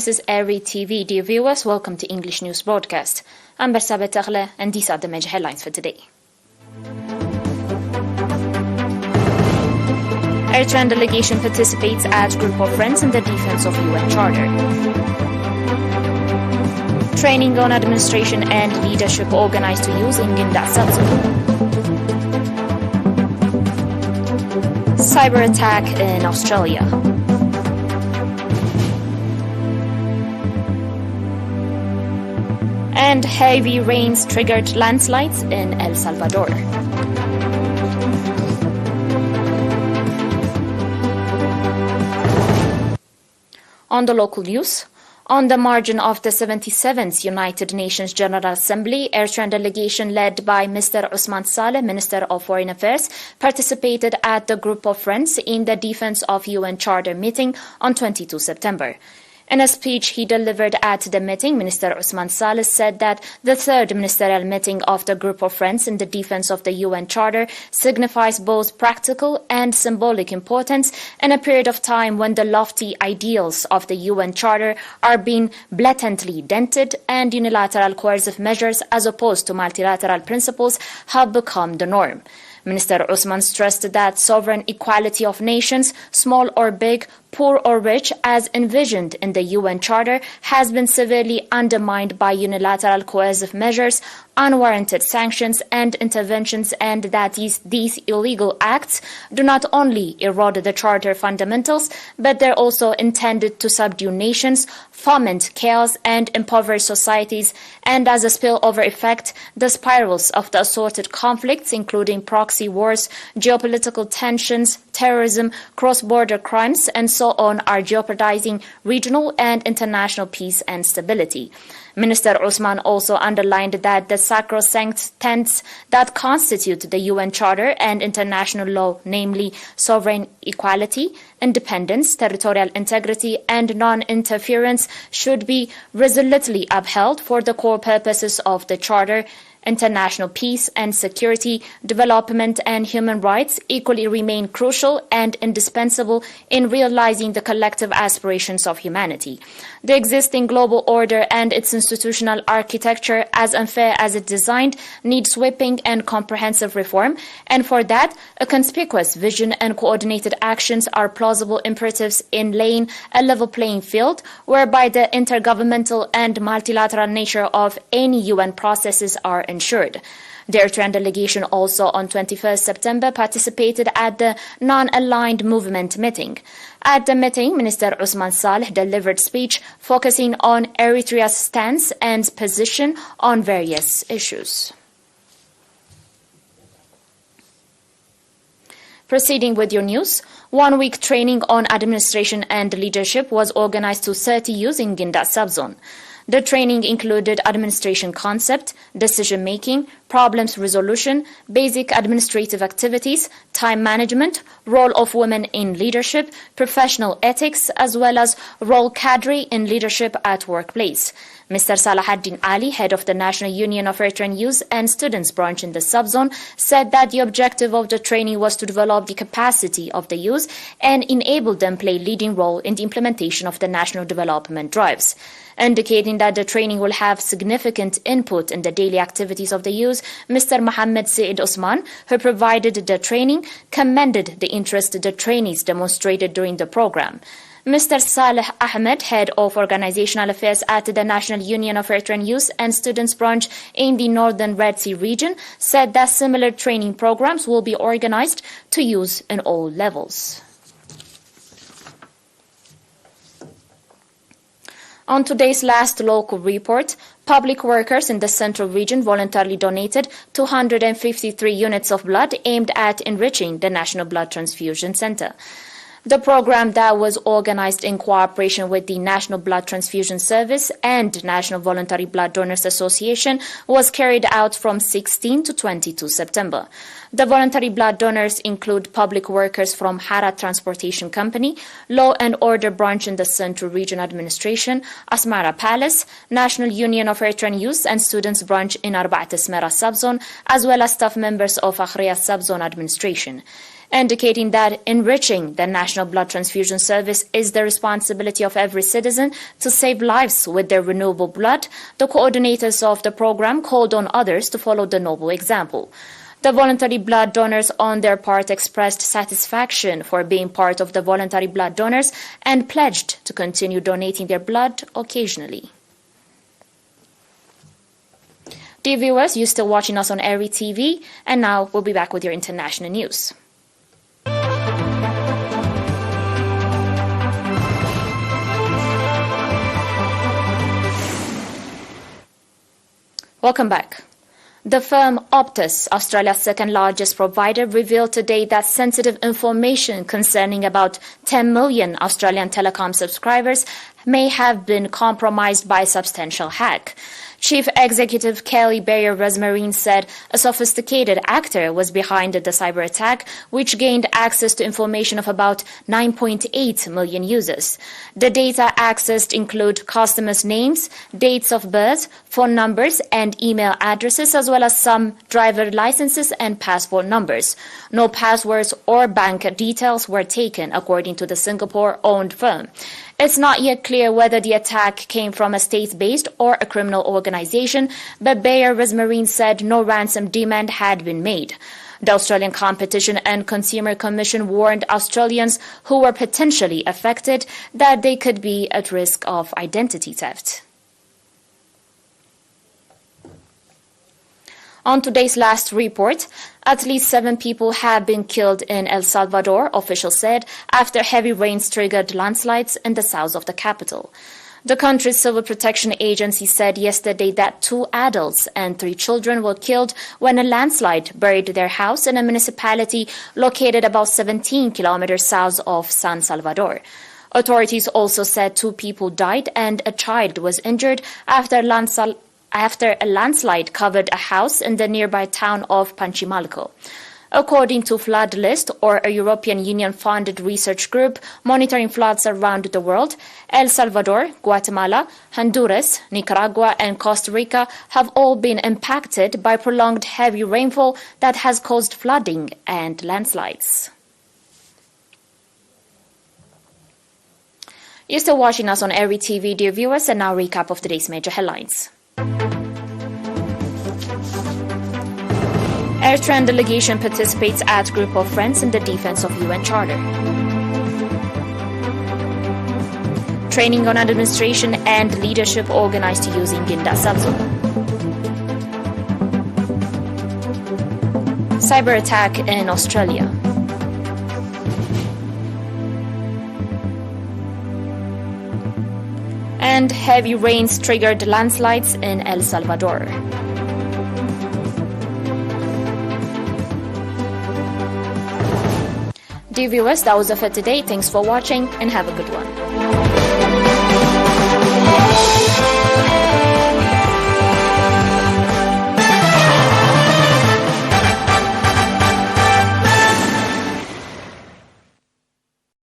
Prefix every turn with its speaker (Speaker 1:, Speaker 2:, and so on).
Speaker 1: This is ERi-TV. Dear viewers, welcome to English News Broadcast. I'm Bersabet Tagle, and these are the major headlines for today. Eritrean delegation participates at Group of Friends in the defense of UN Charter. Training on administration and leadership organized to use in Ginda Sabzo. Cyber attack in Australia. And heavy rains triggered landslides in El Salvador. On the local news, on the margin of the 77th United Nations General Assembly, Eritrean delegation led by Mr. Osman Saleh, Minister of Foreign Affairs, participated at the Group of Friends in the Defense of UN Charter meeting on 22 September. In a speech he delivered at the meeting, Minister Osman Saleh said that the third ministerial meeting of the Group of Friends in the defense of the UN Charter signifies both practical and symbolic importance in a period of time when the lofty ideals of the UN Charter are being blatantly dented and unilateral coercive measures as opposed to multilateral principles have become the norm. Minister Osman stressed that sovereign equality of nations, small or big, poor or rich, as envisioned in the UN Charter, has been severely undermined by unilateral coercive measures, unwarranted sanctions and interventions, and that these illegal acts do not only erode the Charter fundamentals, but they're also intended to subdue nations, foment chaos and impoverish societies, and as a spillover effect, the spirals of the assorted conflicts, including proxy wars, geopolitical tensions, terrorism, cross-border crimes, and so on, are jeopardizing regional and international peace and stability. Minister Osman also underlined that the sacrosanct tenets that constitute the UN Charter and international law, namely sovereign equality, independence, territorial integrity, and non-interference, should be resolutely upheld for the core purposes of the Charter. International peace and security, development and human rights equally remain crucial and indispensable in realizing the collective aspirations of humanity. The existing global order and its institutional architecture, as unfair as it designed, needs sweeping and comprehensive reform, and for that, a conspicuous vision and coordinated actions are plausible imperatives in laying a level playing field whereby the intergovernmental and multilateral nature of any UN processes are ensured. The Eritrean delegation also on 21st September participated at the Non-Aligned Movement meeting. At the meeting, Minister Osman Saleh delivered speech focusing on Eritrea's stance and position on various issues. Proceeding with your news, 1 week training on administration and leadership was organized to 30 youths in Ginda subzone. The training included administration concept, decision-making, problems resolution, basic administrative activities, time management, role of women in leadership, professional ethics, as well as role cadre in leadership at workplace. Mr. Salahaddin Ali, head of the National Union of Eritrean Youth and Students branch in the subzone, said that the objective of the training was to develop the capacity of the youth and enable them play leading role in the implementation of the national development drives. Indicating that the training will have significant input in the daily activities of the youth, Mr. Mohammed Said Osman, who provided the training, commended the interest the trainees demonstrated during the program. Mr. Saleh Ahmed, head of organizational affairs at the National Union of Eritrean Youth and Students branch in the Northern Red Sea region, said that similar training programs will be organized to youth in all levels. On today's last local report, public workers in the Central Region voluntarily donated 253 units of blood aimed at enriching the National Blood Transfusion Center. The program that was organized in cooperation with the National Blood Transfusion Service and National Voluntary Blood Donors Association was carried out from 16 to 22 September. The voluntary blood donors include public workers from Hara Transportation Company, Law and Order Branch in the Central Region Administration, Asmara Palace, National Union of Eritrean Youth and Students Branch in Arba'at Asmara Subzone, as well as staff members of Akhriya Subzone Administration. indicating that enriching the National Blood Transfusion Service is the responsibility of every citizen to save lives with their renewable blood. The coordinators of the program called on others to follow the noble example. The voluntary blood donors on their part expressed satisfaction for being part of the voluntary blood donors and pledged to continue donating their blood occasionally. Dear viewers, you're still watching us on ERi-TV, and now we'll be back with your international news. Welcome back. The firm Optus, Australia's second-largest provider, revealed today that sensitive information concerning about 10 million Australian telecom subscribers may have been compromised by a substantial hack. Chief Executive Kelly Bayer-Rosmarin said a sophisticated actor was behind the cyber attack, which gained access to information of about 9.8 million users. The data accessed include customers' names, dates of birth, phone numbers, and email addresses, as well as some driver licenses and passport numbers. No passwords or bank details were taken, according to the Singapore-owned firm. It's not yet clear whether the attack came from a state-based or a criminal organization, but Bayer-Rosmarin said no ransom demand had been made. The Australian Competition and Consumer Commission warned Australians who were potentially affected that they could be at risk of identity theft. On today's last report, at least 7 people have been killed in El Salvador, officials said, after heavy rains triggered landslides in the south of the capital. The country's Civil Protection Agency said yesterday that 2 adults and 3 children were killed when a landslide buried their house in a municipality located about 17 kilometers south of San Salvador. Authorities also said 2 people died and a child was injured after a landslide covered a house in the nearby town of Panchimalco. According to Flood List, or a European Union-funded research group monitoring floods around the world, El Salvador, Guatemala, Honduras, Nicaragua, and Costa Rica have all been impacted by prolonged heavy rainfall that has caused flooding and landslides. You're still watching us on ERi-TV, dear viewers, and now a recap of today's major headlines. Eritrean delegation participates at Group of Friends in the defense of UN Charter. Training on administration and leadership organized using Ginda Sabzo. Cyber attack in Australia. And heavy rains triggered landslides in El Salvador. Dear viewers, that was it for today. Thanks for watching and have a good one.